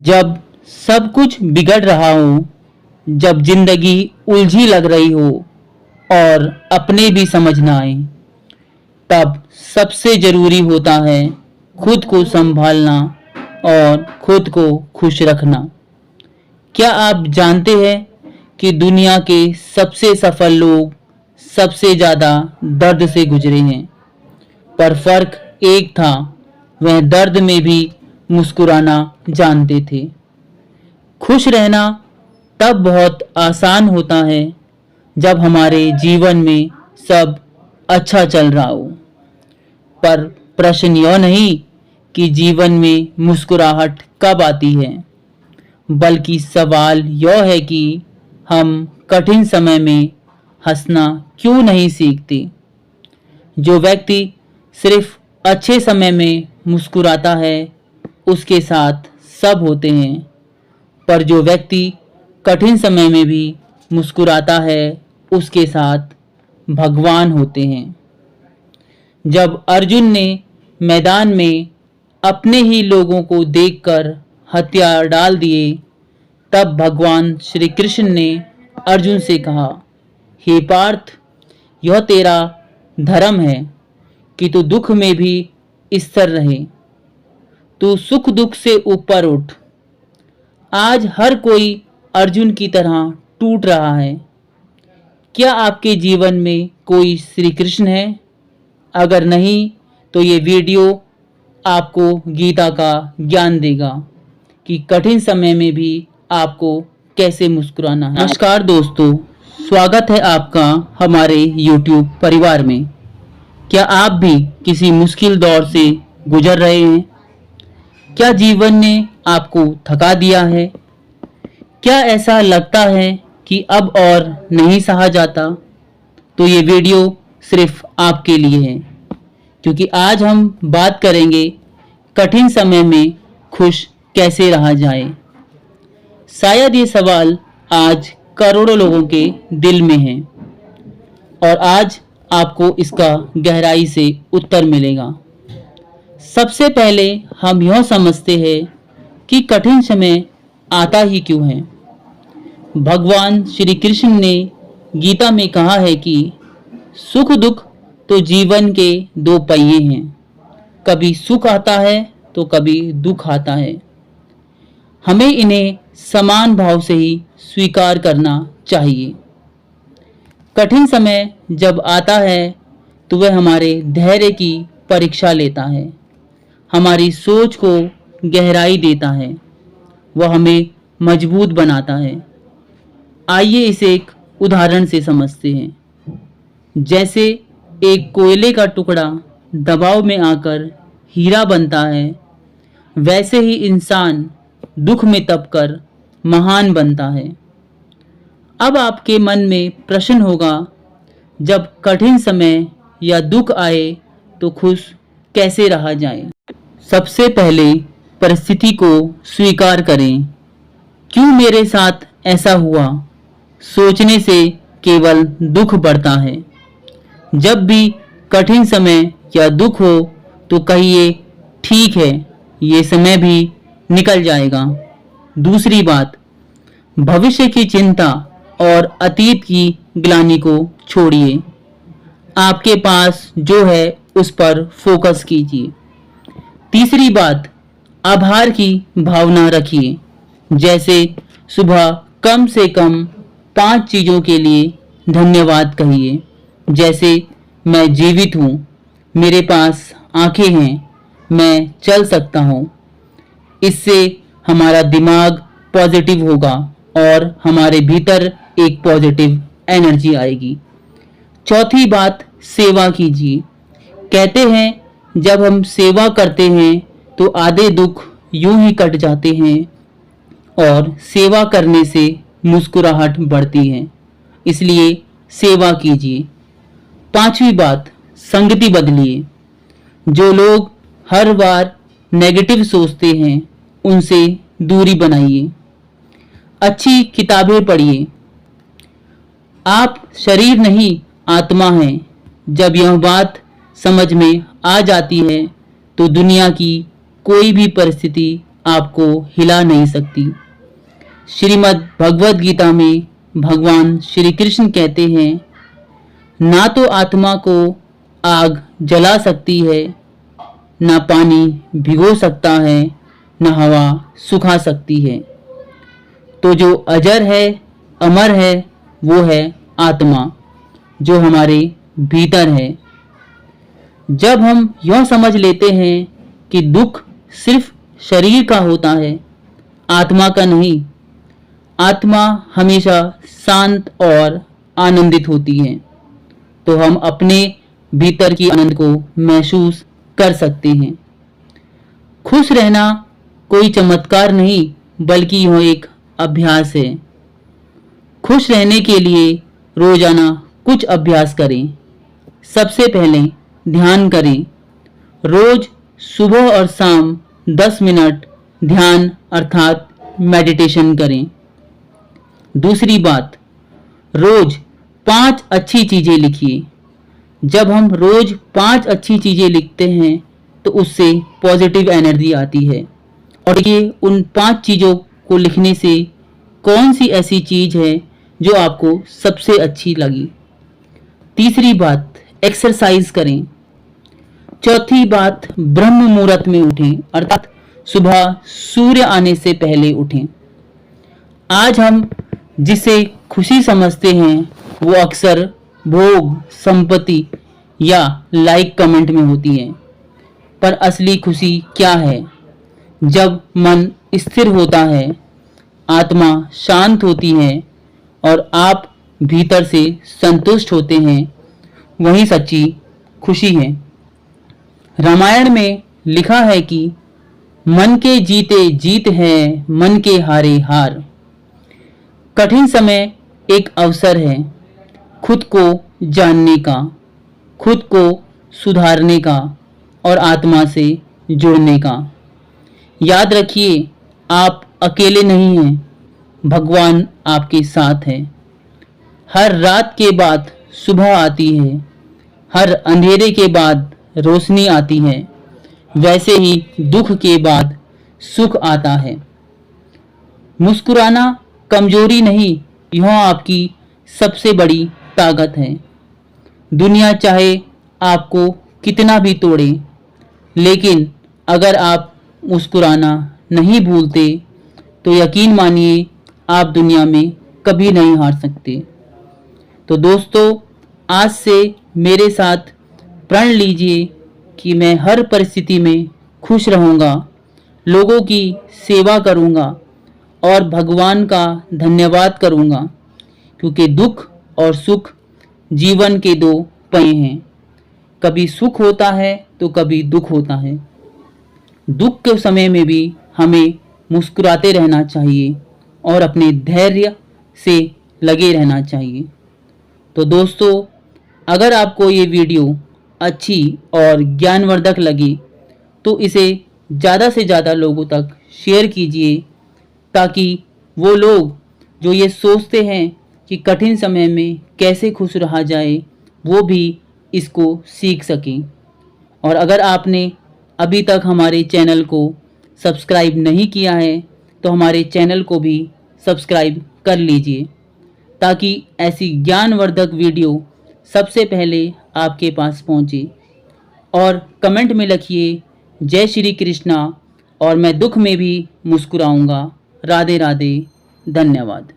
जब सब कुछ बिगड़ रहा हो, जब जिंदगी उलझी लग रही हो और अपने भी समझ ना आए, तब सबसे जरूरी होता है खुद को संभालना और खुद को खुश रखना। क्या आप जानते हैं कि दुनिया के सबसे सफल लोग सबसे ज़्यादा दर्द से गुजरे हैं, पर फर्क एक था, वह दर्द में भी मुस्कुराना जानते थे। खुश रहना तब बहुत आसान होता है जब हमारे जीवन में सब अच्छा चल रहा हो, पर प्रश्न यह नहीं कि जीवन में मुस्कुराहट कब आती है, बल्कि सवाल यह है कि हम कठिन समय में हंसना क्यों नहीं सीखते। जो व्यक्ति सिर्फ अच्छे समय में मुस्कुराता है, उसके साथ सब होते हैं, पर जो व्यक्ति कठिन समय में भी मुस्कुराता है, उसके साथ भगवान होते हैं। जब अर्जुन ने मैदान में अपने ही लोगों को देखकर हथियार डाल दिए, तब भगवान श्री कृष्ण ने अर्जुन से कहा, हे पार्थ, यह तेरा धर्म है कि तू दुख में भी स्थिर रहे, तू सुख दुख से ऊपर उठ। आज हर कोई अर्जुन की तरह टूट रहा है। क्या आपके जीवन में कोई श्री कृष्ण है? अगर नहीं, तो ये वीडियो आपको गीता का ज्ञान देगा कि कठिन समय में भी आपको कैसे मुस्कुराना है। नमस्कार दोस्तों, स्वागत है आपका हमारे YouTube परिवार में। क्या आप भी किसी मुश्किल दौर से गुजर रहे हैं? क्या जीवन ने आपको थका दिया है? क्या ऐसा लगता है कि अब और नहीं सहा जाता? तो ये वीडियो सिर्फ आपके लिए है, क्योंकि आज हम बात करेंगे कठिन समय में खुश कैसे रहा जाए। शायद ये सवाल आज करोड़ों लोगों के दिल में है और आज आपको इसका गहराई से उत्तर मिलेगा। सबसे पहले हम यह समझते हैं कि कठिन समय आता ही क्यों है। भगवान श्री कृष्ण ने गीता में कहा है कि सुख दुख तो जीवन के दो पहिए हैं, कभी सुख आता है तो कभी दुख आता है। हमें इन्हें समान भाव से ही स्वीकार करना चाहिए। कठिन समय जब आता है तो वह हमारे धैर्य की परीक्षा लेता है, हमारी सोच को गहराई देता है, वह हमें मजबूत बनाता है। आइए इसे एक उदाहरण से समझते हैं। जैसे एक कोयले का टुकड़ा दबाव में आकर हीरा बनता है, वैसे ही इंसान दुख में तपकर महान बनता है। अब आपके मन में प्रश्न होगा, जब कठिन समय या दुख आए तो खुश कैसे रहा जाए। सबसे पहले परिस्थिति को स्वीकार करें। क्यों मेरे साथ ऐसा हुआ? सोचने से केवल दुख बढ़ता है। जब भी कठिन समय या दुख हो तो कहिए, ठीक है, ये समय भी निकल जाएगा। दूसरी बात, भविष्य की चिंता और अतीत की ग्लानि को छोड़िए। आपके पास जो है उस पर फोकस कीजिए। तीसरी बात, आभार की भावना रखिए। जैसे सुबह कम से कम 5 चीज़ों के लिए धन्यवाद कहिए। जैसे मैं जीवित हूँ, मेरे पास आंखें हैं, मैं चल सकता हूँ। इससे हमारा दिमाग पॉजिटिव होगा और हमारे भीतर एक पॉजिटिव एनर्जी आएगी। चौथी बात, सेवा कीजिए। कहते हैं जब हम सेवा करते हैं तो आधे दुख यूं ही कट जाते हैं और सेवा करने से मुस्कुराहट बढ़ती है, इसलिए सेवा कीजिए। पांचवी बात, संगति बदलिए। जो लोग हर बार नेगेटिव सोचते हैं, उनसे दूरी बनाइए। अच्छी किताबें पढ़िए। आप शरीर नहीं, आत्मा हैं। जब यह बात समझ में आ जाती है तो दुनिया की कोई भी परिस्थिति आपको हिला नहीं सकती। श्रीमद् भगवद गीता में भगवान श्री कृष्ण कहते हैं, ना तो आत्मा को आग जला सकती है, ना पानी भिगो सकता है, ना हवा सुखा सकती है। तो जो अजर है, अमर है, वो है आत्मा, जो हमारे भीतर है। जब हम यह समझ लेते हैं कि दुख सिर्फ शरीर का होता है, आत्मा का नहीं, आत्मा हमेशा शांत और आनंदित होती है, तो हम अपने भीतर की आनंद को महसूस कर सकते हैं। खुश रहना कोई चमत्कार नहीं, बल्कि यह एक अभ्यास है। खुश रहने के लिए रोजाना कुछ अभ्यास करें। सबसे पहले ध्यान करें। रोज सुबह और शाम 10 मिनट ध्यान अर्थात मेडिटेशन करें। दूसरी बात, रोज 5 अच्छी चीजें लिखिए। जब हम रोज 5 अच्छी चीजें लिखते हैं तो उससे पॉजिटिव एनर्जी आती है। और देखिए उन 5 चीजों को लिखने से कौन सी ऐसी चीज है जो आपको सबसे अच्छी लगी। तीसरी बात, एक्सरसाइज करें। चौथी बात, ब्रह्म मुहूर्त में उठें, अर्थात सुबह सूर्य आने से पहले उठें। आज हम जिसे खुशी समझते हैं वो अक्सर भोग, संपत्ति या लाइक कमेंट में होती है, पर असली खुशी क्या है? जब मन स्थिर होता है, आत्मा शांत होती है और आप भीतर से संतुष्ट होते हैं, वही सच्ची खुशी है। रामायण में लिखा है कि मन के जीते जीत है, मन के हारे हार। कठिन समय एक अवसर है खुद को जानने का, खुद को सुधारने का और आत्मा से जुड़ने का। याद रखिए, आप अकेले नहीं हैं, भगवान आपके साथ है। हर रात के बाद सुबह आती है, हर अंधेरे के बाद रोशनी आती है। वैसे ही दुख के बाद सुख आता है। मुस्कुराना कमजोरी नहीं, यह आपकी सबसे बड़ी ताकत है। दुनिया चाहे आपको कितना भी तोड़े, लेकिन अगर आप मुस्कुराना नहीं भूलते तो यकीन मानिए आप दुनिया में कभी नहीं हार सकते। तो दोस्तों, आज से मेरे साथ प्रण लीजिए कि मैं हर परिस्थिति में खुश रहूँगा, लोगों की सेवा करूँगा और भगवान का धन्यवाद करूँगा, क्योंकि दुख और सुख जीवन के 2 पहिए हैं। कभी सुख होता है तो कभी दुख होता है। दुख के समय में भी हमें मुस्कुराते रहना चाहिए और अपने धैर्य से लगे रहना चाहिए। तो दोस्तों, अगर आपको ये वीडियो अच्छी और ज्ञानवर्धक लगी तो इसे ज़्यादा से ज़्यादा लोगों तक शेयर कीजिए, ताकि वो लोग जो ये सोचते हैं कि कठिन समय में कैसे खुश रहा जाए, वो भी इसको सीख सकें। और अगर आपने अभी तक हमारे चैनल को सब्सक्राइब नहीं किया है तो हमारे चैनल को भी सब्सक्राइब कर लीजिए, ताकि ऐसी ज्ञानवर्धक वीडियो सबसे पहले आपके पास पहुंचे। और कमेंट में लिखिए जय श्री कृष्णा, और मैं दुख में भी मुस्कुराऊंगा। राधे राधे, धन्यवाद।